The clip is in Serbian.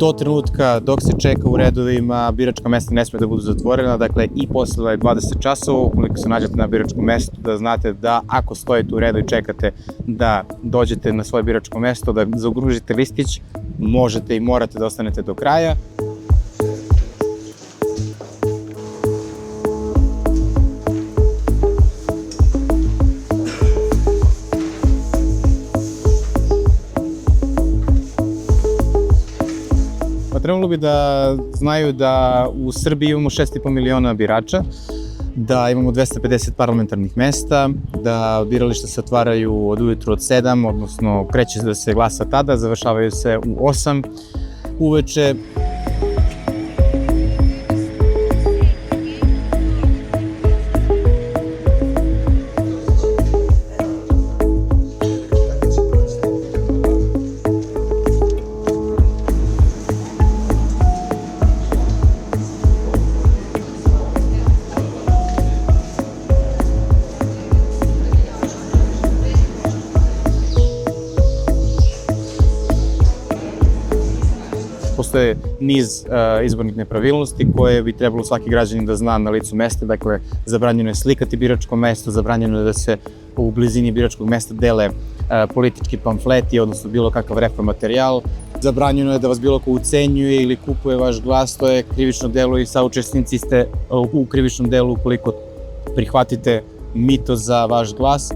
do trenutka dok se čeka u redovima, biračka mesta ne sme da budu zatvorena, dakle i posle 20 časova, ukoliko se nađete na biračkom mestu, da znate da ako stojite u redu i čekate da dođete na svoje biračko mesto, da zaokružite listić, možete i morate da ostanete do kraja. Trebalo bi da znaju da u Srbiji imamo 6,5 miliona birača, da imamo 250 parlamentarnih mesta, da birališta se otvaraju od ujutru od 7, odnosno kreće da se glasa tada, završavaju se u 8 uveče. Postoje niz izbornih nepravilnosti koje bi trebalo svaki građanin da zna na licu mesta. Dakle, zabranjeno je slikati biračko mesto, zabranjeno je da se u blizini biračkog mesta dele politički pamfleti, odnosno bilo kakav repromaterijal. Zabranjeno je da vas bilo ko ucenjuje ili kupuje vaš glas, to je krivično delo i saučesnici ste u krivičnom delu ukoliko prihvatite mito za vaš glas.